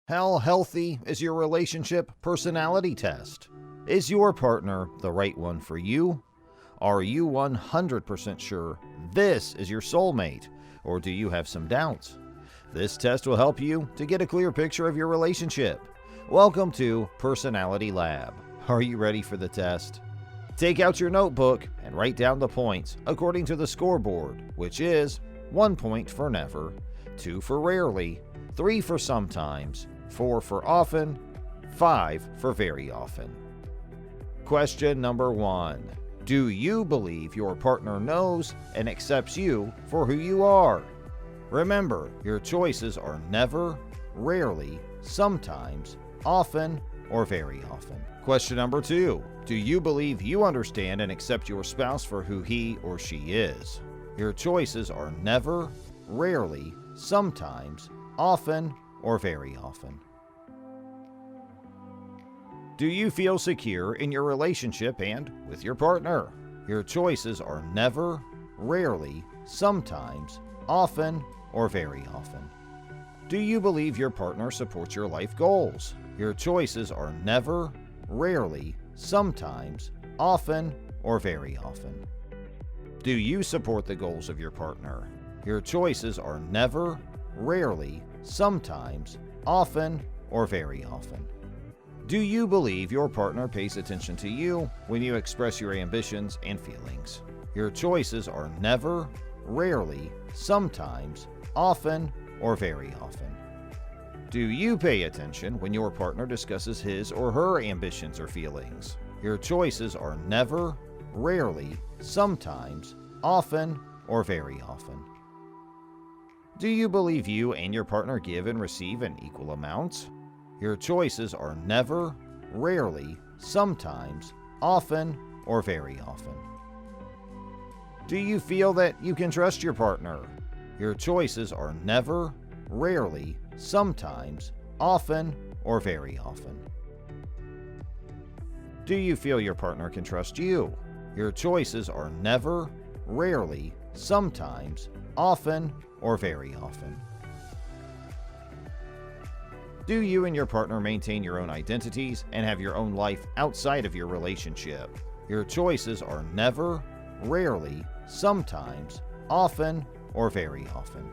How healthy is your relationship personality test? Is your partner the right one for you? Are you 100% sure this is your soulmate, or do you have some doubts? This test will help you to get a clear picture of your relationship. Welcome to Personality Lab. Are you ready for the test? Take out your notebook and write down the points according to the scoreboard, which is 1 point for never, 2 for rarely, 3 for sometimes, 4 for often, 5 for very often. Question number 1. Do you believe your partner knows and accepts you for who you are? Remember, your choices are never, rarely, sometimes, often, or very often. Question number 2. Do you believe you understand and accept your spouse for who he or she is? Your choices are never, rarely, sometimes, often, or very often. Do you feel secure in your relationship and with your partner? Your choices are never, rarely, sometimes, often, or very often. Do you believe your partner supports your life goals? Your choices are never, rarely, sometimes, often, or very often. Do you support the goals of your partner? Your choices are never, rarely, sometimes, often, or very often. Do you believe your partner pays attention to you when you express your ambitions and feelings? Your choices are never, rarely, sometimes, often, or very often. Do you pay attention when your partner discusses his or her ambitions or feelings? Your choices are never, rarely, sometimes, often, or very often. Do you believe you and your partner give and receive in equal amounts? Your choices are never, rarely, sometimes, often, or very often. Do you feel that you can trust your partner? Your choices are never, rarely, sometimes, often, or very often. Do you feel your partner can trust you? Your choices are never, rarely, sometimes, often, or very often. Do you and your partner maintain your own identities and have your own life outside of your relationship? Your choices are never, rarely, sometimes, often, or very often.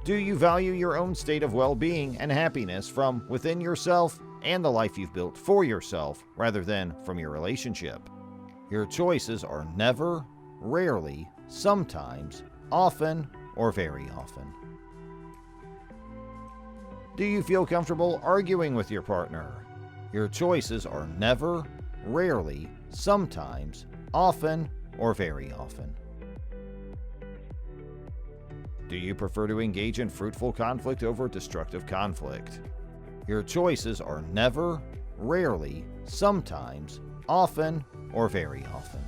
Do you value your own state of well-being and happiness from within yourself and the life you've built for yourself rather than from your relationship? Your choices are never, rarely, sometimes, often, or very often. Do you feel comfortable arguing with your partner? Your choices are never, rarely, sometimes, often, or very often. Do you prefer to engage in fruitful conflict over destructive conflict? Your choices are never, rarely, sometimes, often, or very often.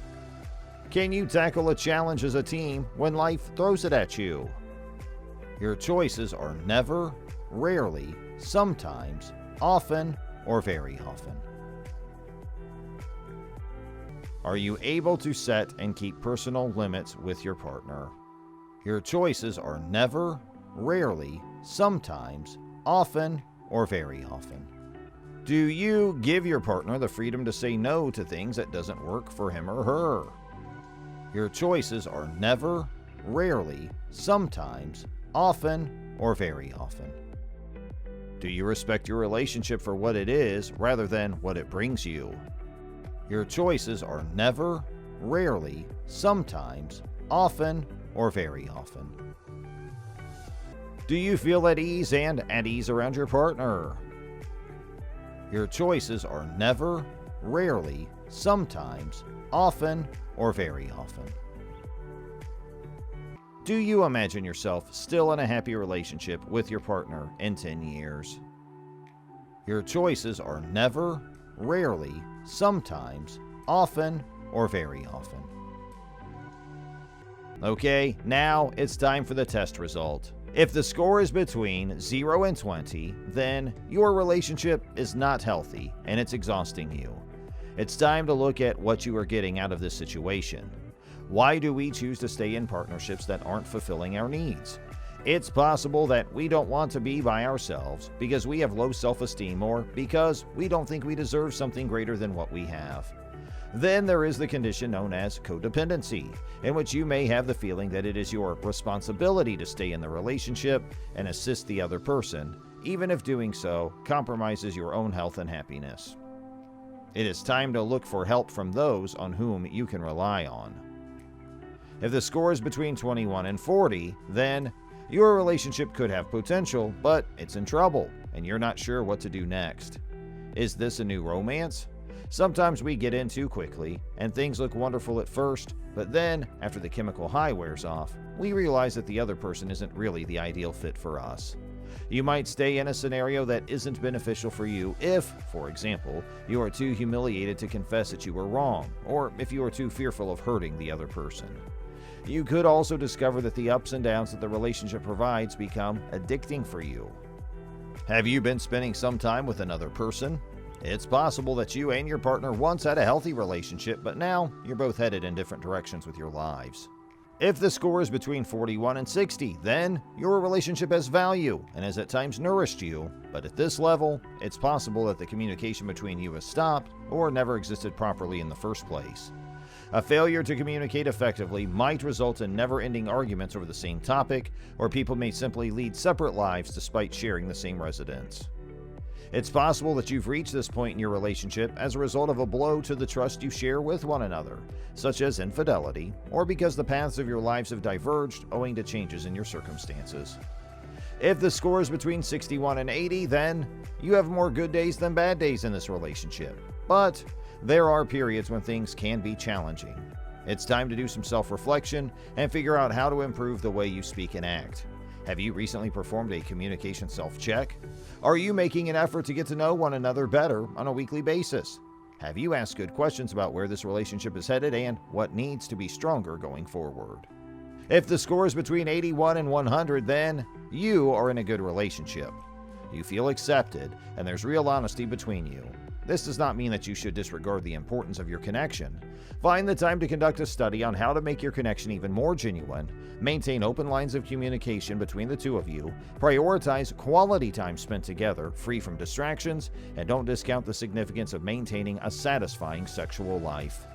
Can you tackle a challenge as a team when life throws it at you? Your choices are never, rarely, sometimes, often, or very often. Are you able to set and keep personal limits with your partner? Your choices are never, rarely, sometimes, often, or very often. Do you give your partner the freedom to say no to things that doesn't work for him or her? Your choices are never, rarely, sometimes, often, or very often. Do you respect your relationship for what it is rather than what it brings you? Your choices are never, rarely, sometimes, often, or very often. Do you feel at ease and at ease around your partner? Your choices are never, rarely, sometimes, often, or very often. Do you imagine yourself still in a happy relationship with your partner in 10 years? Your choices are never, rarely, sometimes, often, or very often. Okay, now it's time for the test result. If the score is between 0 and 20, then your relationship is not healthy and it's exhausting you. It's time to look at what you are getting out of this situation. Why do we choose to stay in partnerships that aren't fulfilling our needs? It's possible that we don't want to be by ourselves because we have low self-esteem or because we don't think we deserve something greater than what we have. Then there is the condition known as codependency, in which you may have the feeling that it is your responsibility to stay in the relationship and assist the other person, even if doing so compromises your own health and happiness. It is time to look for help from those on whom you can rely on. If the score is between 21 and 40, then your relationship could have potential, but it's in trouble, and you're not sure what to do next. Is this a new romance? Sometimes we get in too quickly, and things look wonderful at first, but then, after the chemical high wears off, we realize that the other person isn't really the ideal fit for us. You might stay in a scenario that isn't beneficial for you if, for example, you are too humiliated to confess that you were wrong, or if you are too fearful of hurting the other person. You could also discover that the ups and downs that the relationship provides become addicting for you. Have you been spending some time with another person? It's possible that you and your partner once had a healthy relationship, but now you're both headed in different directions with your lives. If the score is between 41 and 60, then your relationship has value and has at times nourished you, but at this level, it's possible that the communication between you has stopped or never existed properly in the first place. A failure to communicate effectively might result in never-ending arguments over the same topic, or people may simply lead separate lives despite sharing the same residence. It's possible that you've reached this point in your relationship as a result of a blow to the trust you share with one another, such as infidelity, or because the paths of your lives have diverged owing to changes in your circumstances. If the score is between 61 and 80, then you have more good days than bad days in this relationship. But there are periods when things can be challenging. It's time to do some self-reflection and figure out how to improve the way you speak and act. Have you recently performed a communication self-check? Are you making an effort to get to know one another better on a weekly basis? Have you asked good questions about where this relationship is headed and what needs to be stronger going forward? If the score is between 81 and 100, then you are in a good relationship. You feel accepted, and there's real honesty between you. This does not mean that you should disregard the importance of your connection. Find the time to conduct a study on how to make your connection even more genuine, maintain open lines of communication between the two of you, prioritize quality time spent together, free from distractions, and don't discount the significance of maintaining a satisfying sexual life.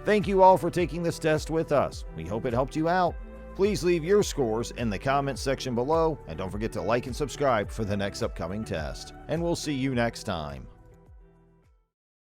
Thank you all for taking this test with us. We hope it helped you out. Please leave your scores in the comments section below, and don't forget to like and subscribe for the next upcoming test. And we'll see you next time.